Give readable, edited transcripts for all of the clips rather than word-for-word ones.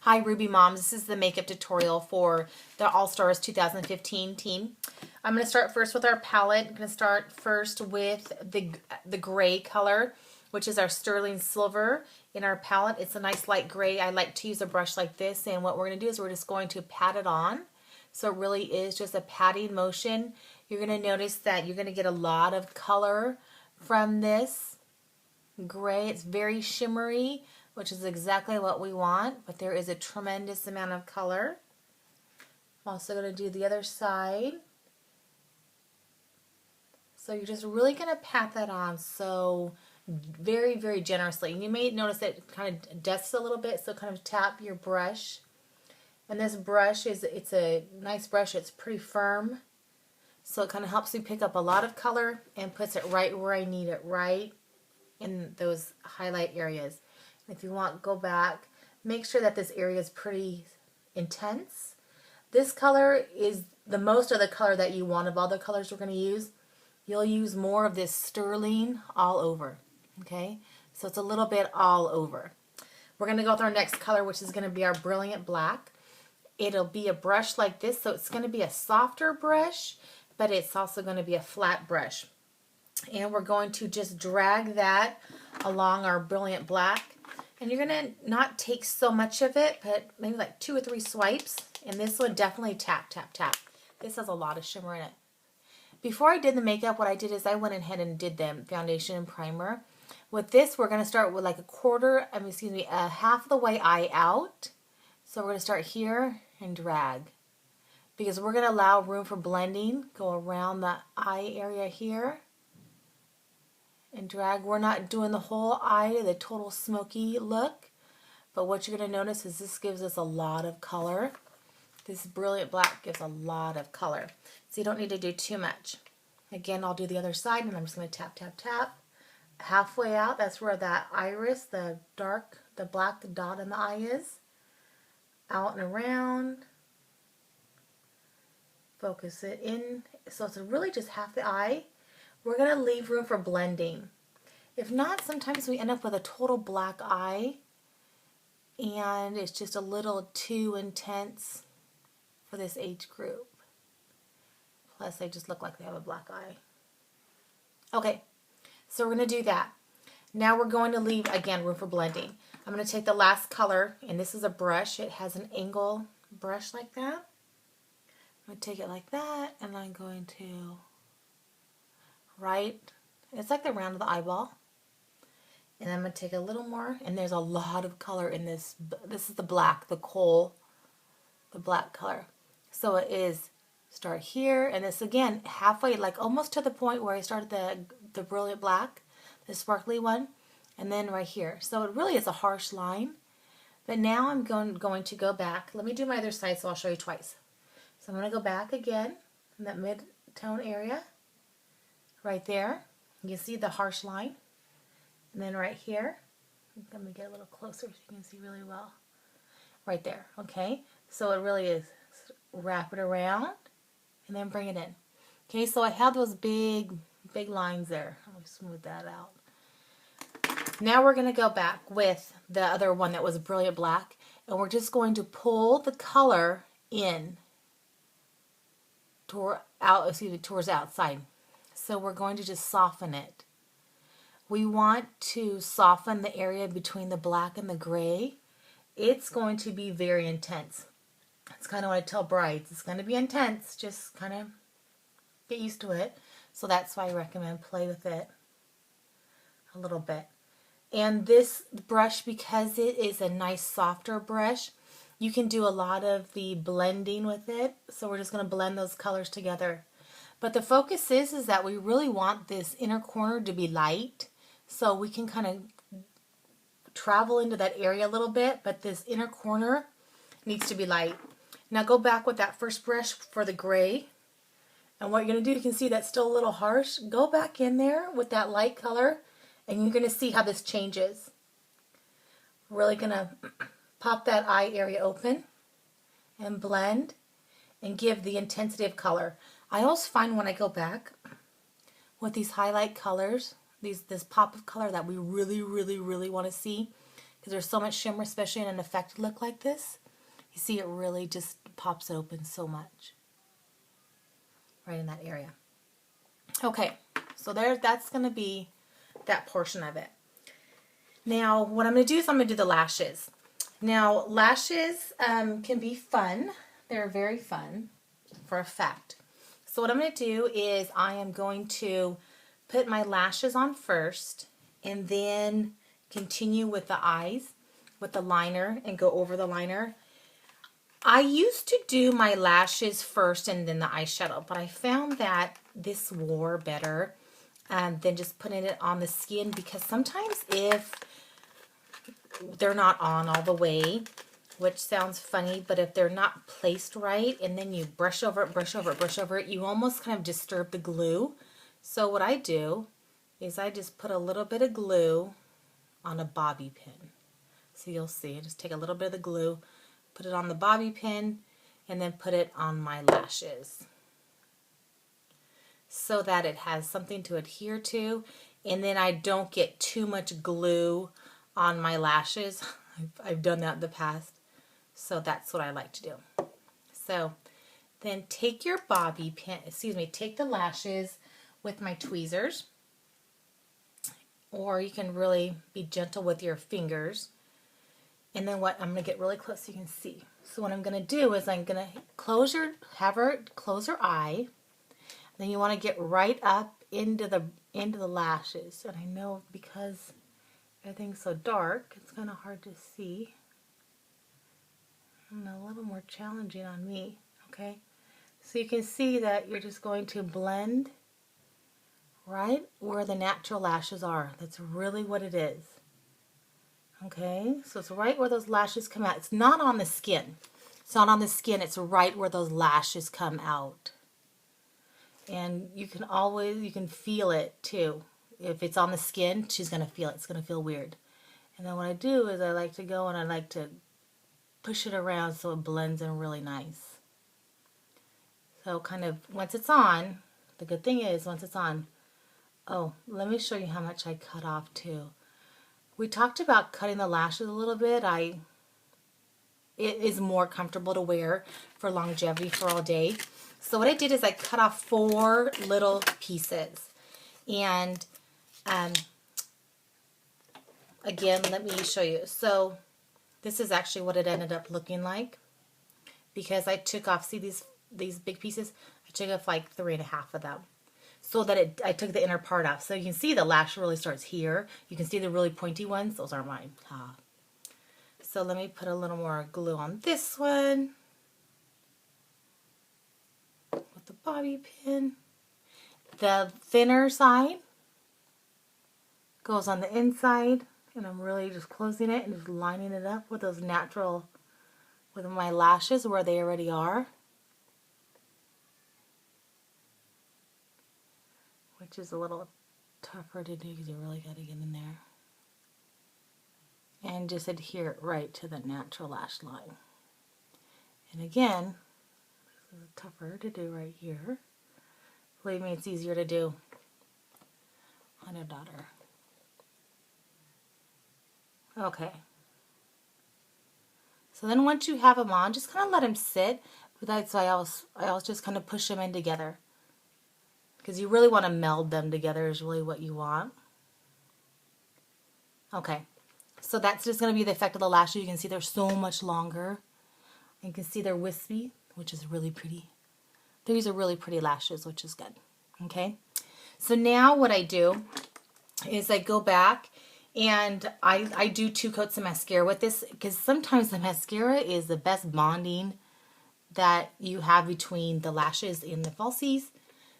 Hi Ruby Moms, this is the makeup tutorial for the All Stars 2015 team. I'm going to start first with our palette. I'm going to start first with the gray color, which is our sterling silver in our palette. It's a nice light gray. I like to use a brush like this, and what we're going to do is we're just going to pat it on. So it really is just a patting motion. You're going to notice that you're going to get a lot of color from this gray. It's very shimmery, which is exactly what we want, but there is a tremendous amount of color. I'm also going to do the other side. So you're just really going to pat that on so very, very generously. And you may notice it kind of dusts a little bit, so kind of tap your brush. And this brush it's a nice brush. It's pretty firm. So it kind of helps me pick up a lot of color and puts it right where I need it, right in those highlight areas. If you want, go back. Make sure that this area is pretty intense. This color is the most of the color that you want of all the colors we're going to use. You'll use more of this sterling all over. Okay? So it's a little bit all over. We're going to go with our next color, which is going to be our Brilliant Black. It'll be a brush like this, so it's going to be a softer brush, but it's also going to be a flat brush. And we're going to just drag that along our Brilliant Black. And you're going to not take so much of it, but maybe like 2 or 3 swipes. And this one definitely tap, tap, tap. This has a lot of shimmer in it. Before I did the makeup, what I did is I went ahead and did the foundation and primer. With this, we're going to start with like a half of the way eye out. So we're going to start here and drag. Because we're going to allow room for blending. Go around the eye area here. And drag. We're not doing the whole eye, the total smoky look, but what you're going to notice is this gives us a lot of color. This Brilliant Black gives a lot of color, so you don't need to do too much. Again, I'll do the other side, and I'm just going to tap, tap, tap. Halfway out, that's where that iris, the black dot in the eye is. Out and around. Focus it in, so it's really just half the eye. We're going to leave room for blending. If not, sometimes we end up with a total black eye and it's just a little too intense for this age group. Plus, they just look like they have a black eye. Okay, so we're going to do that. Now we're going to leave, again, room for blending. I'm going to take the last color, and this is a brush. It has an angle brush like that. I'm going to take it like that, and I'm going to right, it's like the round of the eyeball, and I'm going to take a little more, and there's a lot of color in this. This is the black, the black color. So it is start here, and this again halfway, like almost to the point where I started the Brilliant Black, the sparkly one, and then right here. So it really is a harsh line, but now I'm going to go back. Let me do my other side so I'll show you twice. So I'm going to go back again in that mid-tone area. Right there, you see the harsh line, and then right here, let me get a little closer so you can see really well. Right there, okay? So it really is, wrap it around, and then bring it in. Okay, so I have those big lines there. I'll smooth that out. Now we're going to go back with the other one that was Brilliant Black, and we're just going to pull the color in towards outside. So we're going to just soften it. We want to soften the area between the black and the gray. It's going to be very intense. That's kind of what I tell brides. It's going to be intense. Just kind of get used to it. So that's why I recommend play with it a little bit. And this brush, because it is a nice softer brush, you can do a lot of the blending with it. So we're just going to blend those colors together. But the focus is that we really want this inner corner to be light, so we can kind of travel into that area a little bit, but this inner corner needs to be light. Now go back with that first brush for the gray, and what you're going to do, you can see that's still a little harsh. Go back in there with that light color, and you're going to see how this changes. Really going to pop that eye area open and blend and give the intensity of color. I always find when I go back with these highlight colors, this pop of color that we really, really, really want to see, because there's so much shimmer, especially in an effective look like this. You see it really just pops open so much right in that area. Okay, so that's going to be that portion of it. Now, what I'm going to do is I'm going to do the lashes. Now, lashes can be fun. They're very fun for a fact. So what I'm going to do is I am going to put my lashes on first and then continue with the eyes with the liner and go over the liner. I used to do my lashes first and then the eyeshadow, but I found that this wore better than just putting it on the skin, because sometimes if they're not on all the way, which sounds funny, but if they're not placed right and then you brush over it, brush over it, brush over it, you almost kind of disturb the glue. So what I do is I just put a little bit of glue on a bobby pin. So you'll see, I just take a little bit of the glue, put it on the bobby pin, and then put it on my lashes so that it has something to adhere to, and then I don't get too much glue on my lashes. I've done that in the past, so that's what I like to do. So then take your bobby pin, take the lashes with my tweezers, or you can really be gentle with your fingers. And then what, I'm going to get really close so you can see. So what I'm going to do is I'm going to have her close her eye. Then you want to get right up into the lashes. And I know because everything's so dark, it's kind of hard to see. And a little more challenging on me. Okay, so you can see that you're just going to blend right where the natural lashes are. That's really what it is. Okay, so it's right where those lashes come out. It's not on the skin. It's not on the skin. It's right where those lashes come out. And you can feel it too. If it's on the skin, she's going to feel it. It's going to feel weird. And then what I do is I like to go and I like to push it around so it blends in really nice. So kind of once it's on, the good thing is once it's on, oh, let me show you how much I cut off too. We talked about cutting the lashes a little bit. It is more comfortable to wear for longevity for all day. So what I did is I cut off 4 little pieces. And again, let me show you. So this is actually what it ended up looking like, because I took off, see these big pieces? I took off like 3.5 of them. So that I took the inner part off. So you can see the lash really starts here. You can see the really pointy ones. Those aren't mine. So let me put a little more glue on this one with the bobby pin. The thinner side goes on the inside, and I'm really just closing it and just lining it up with those natural, with my lashes where they already are. Which is a little tougher to do because you really got to get in there. And just adhere it right to the natural lash line. And again, this is tougher to do right here. Believe me, it's easier to do on a daughter. Okay. So then once you have them on, just kind of let them sit. But that's why I always just kind of push them in together. Because you really want to meld them together is really what you want. Okay, so that's just going to be the effect of the lashes. You can see they're so much longer. You can see they're wispy, which is really pretty. These are really pretty lashes, which is good. Okay, so now what I do is I go back and I do 2 coats of mascara with this, because sometimes the mascara is the best bonding that you have between the lashes and the falsies.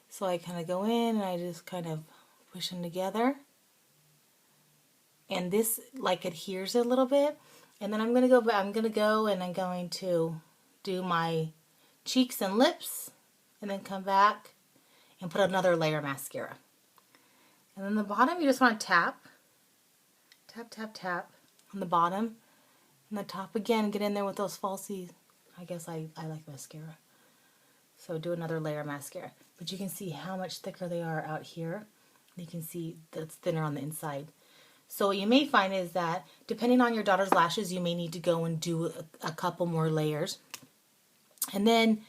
So I kind of go in and I just kind of push them together. And this like adheres a little bit. And then I'm going to go and I'm going to do my cheeks and lips, and then come back and put another layer of mascara. And then the bottom, you just want to tap, tap, tap, tap on the bottom. And the top again, get in there with those falsies. I guess I like mascara. So do another layer of mascara. But you can see how much thicker they are out here. You can see that it's thinner on the inside. So what you may find is that depending on your daughter's lashes, you may need to go and do a couple more layers. And then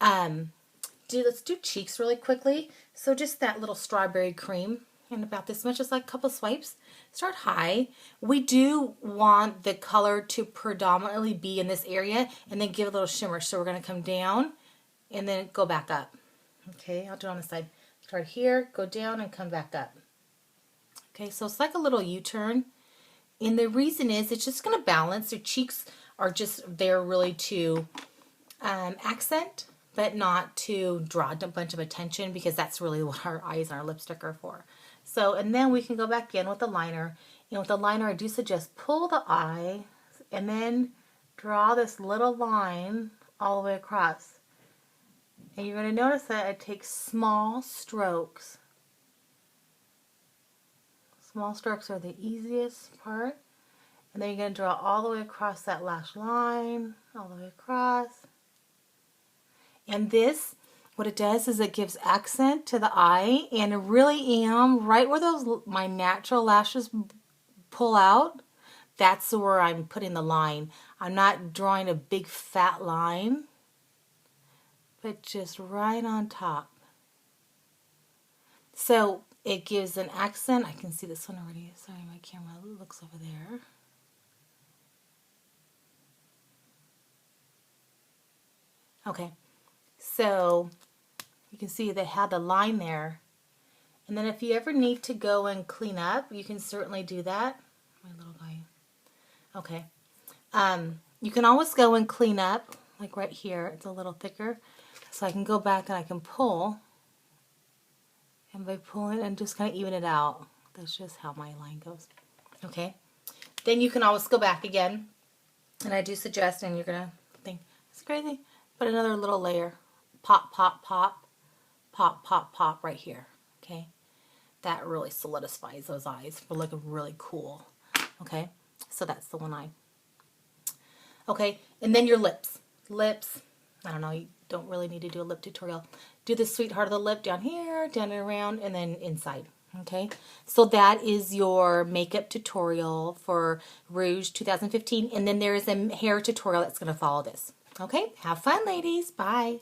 let's do cheeks really quickly. So just that little strawberry cream and about this much, just like a couple swipes. Start high. We do want the color to predominantly be in this area and then give a little shimmer. So we're going to come down and then go back up. Okay, I'll do it on the side. Start here, go down and come back up. Okay, so it's like a little U-turn. And the reason is it's just going to balance. Your cheeks are just there really to accent, but not to draw a bunch of attention, because that's really what our eyes and our lipstick are for. So, and then we can go back in with the liner. And with the liner, I do suggest pull the eye and then draw this little line all the way across. And you're going to notice that it takes small strokes. Small strokes are the easiest part. And then you're going to draw all the way across that lash line, all the way across. And this, what it does is it gives accent to the eye, and I really am right where those my natural lashes pull out. That's where I'm putting the line. I'm not drawing a big fat line, but just right on top. So it gives an accent. I can see this one already. Sorry, my camera looks over there. Okay, so you can see they have the line there. And then if you ever need to go and clean up, you can certainly do that. My little guy. Okay. You can always go and clean up, like right here. It's a little thicker. So I can go back and I can pull. And by pulling and just kind of even it out. That's just how my line goes. Okay. Then you can always go back again. And I do suggest, and you're going to think, it's crazy. Put another little layer. Pop, pop, pop. Pop, pop, pop right here. Okay. That really solidifies those eyes for looking really cool. Okay. So that's the one eye. Okay. And then your lips. Lips. I don't know. You don't really need to do a lip tutorial. Do the sweetheart of the lip down here, down and around, and then inside. Okay. So that is your makeup tutorial for Rouge 2015. And then there is a hair tutorial that's going to follow this. Okay. Have fun, ladies. Bye.